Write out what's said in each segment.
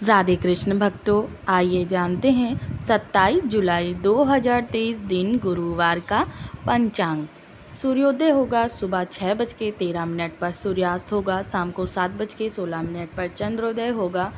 राधे कृष्ण भक्तों, आइए जानते हैं 27 जुलाई 2023 दिन गुरुवार का पंचांग। सूर्योदय होगा सुबह 6:13 पर, सूर्यास्त होगा शाम को 7:16 पर, चंद्रोदय होगा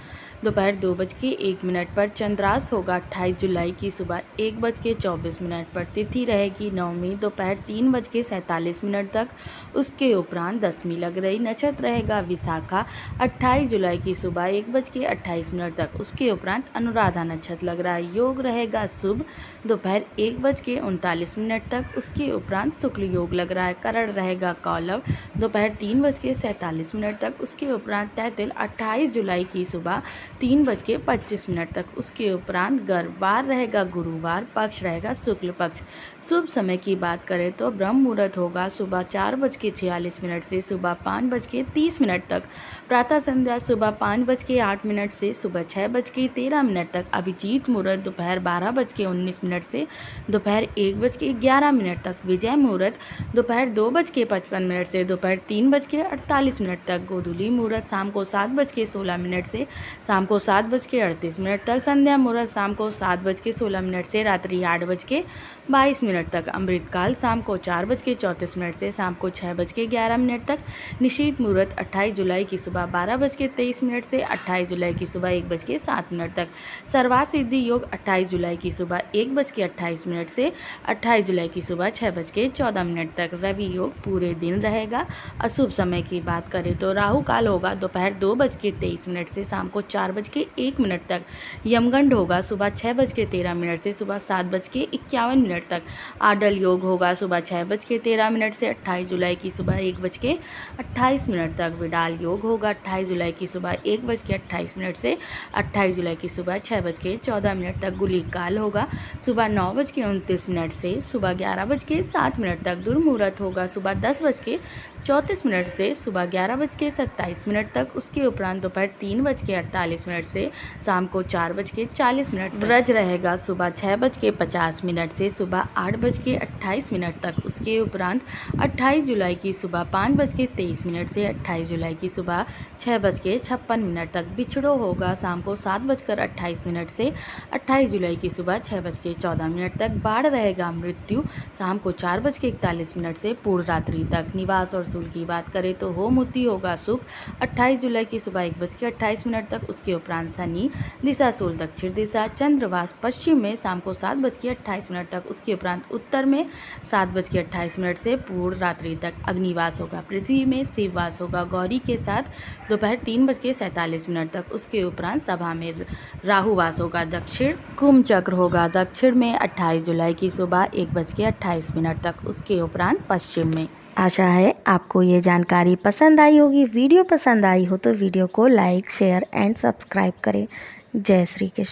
दोपहर 2:01 पर, चंद्रास्त होगा 28 जुलाई की सुबह 1:24 पर। तिथि रहेगी नवमी दोपहर 3:47 तक, उसके उपरांत दसवीं लग रही। नक्षत्र रहेगा विशाखा 28 जुलाई की सुबह 1:28 तक, उसके उपरांत अनुराधा नक्षत्र लग रहा है। योग रहेगा शुभ दोपहर 1:39 तक, उसके उपरांत शुक्ल योग लग रहा है। करण रहेगा कौलव दोपहर 3:47 तक, उसके उपरांत तैतिल 28 जुलाई की सुबह 3:25 तक, उसके उपरांत गर्भ। वार रहेगा गुरुवार, पक्ष रहेगा शुक्ल पक्ष। शुभ समय की बात करें तो ब्रह्म मुहूर्त होगा सुबह 4:46 से सुबह 5:30 तक, प्रातः संध्या सुबह 5:08 से सुबह 6:13 तक, अभिजीत मुहूर्त दोपहर 12:19 से दोपहर 1:11 तक, विजय मुहूर्त दोपहर 2:55 से दोपहर 3:48 तक, गोधूली मुहूर्त शाम को 7:16 से शाम को 7:38 तक, संध्या मुहूर्त शाम को 7:16 से रात्रि 8:22 तक, अमृतकाल शाम को 4:34 से शाम को 6:11 तक, निशीत मुहूर्त 28 जुलाई की सुबह 12:23 से 28 जुलाई की सुबह 1:07 तक, सर्वार्थ सिद्धि योग 28 जुलाई की सुबह 1:28 से 28 जुलाई की सुबह 6:14 तक, रवि योग पूरे दिन रहेगा। अशुभ समय की बात करें तो राहु काल होगा दोपहर 2:23 से शाम को 4:01 तक, यमगंड होगा सुबह 6:13 से सुबह 7:51 तक, आडल योग होगा सुबह 6:13 से 28 जुलाई की सुबह 1:28 तक, विडाल योग होगा 28 जुलाई की सुबह 1:28 से 28 जुलाई की सुबह 6:14 तक, गुली काल होगा सुबह 9:29 से सुबह 11:07 तक, दुर्मुहूर्त होगा सुबह 10:34 से सुबह 11:27 तक, उसके उपरांत दोपहर 3:48 से शाम को 4:40 व्रज रहेगा सुबह 6:50 से सुबह 8:28 तक, उसके उपरांत 28 जुलाई की सुबह 5:23 से 28 जुलाई की सुबह 6:56 तक, बिछड़ो होगा शाम को 7:28 से 28 जुलाई की सुबह 6:14 तक, बाढ़ रहेगा मृत्यु शाम को 4:41 से पूर्ण रात्रि तक। निवास और सूल की बात करें तो होमूति होगा सुख 28 जुलाई की सुबह 1:28 तक, उसके उपरांत शनि दिशा सूल दक्षिण दिशा, चंद्रवास पश्चिम में शाम को 7:28 तक, उसके उपरांत उत्तर में 7:28 से पूर्ण रात्रि तक। अग्निवास होगा पृथ्वी में, शिववास होगा गौरी के साथ दोपहर 3:47 तक, उसके उपरांत सभा में राहुवास होगा दक्षिण। कुंभ चक्र होगा दक्षिण में 28 जुलाई की सुबह 1:28 तक, उसके उपरांत पश्चिम में। आशा है आपको ये जानकारी पसंद आई होगी। वीडियो पसंद आई हो तो वीडियो को लाइक शेयर एंड सब्सक्राइब करें। जय श्री कृष्ण।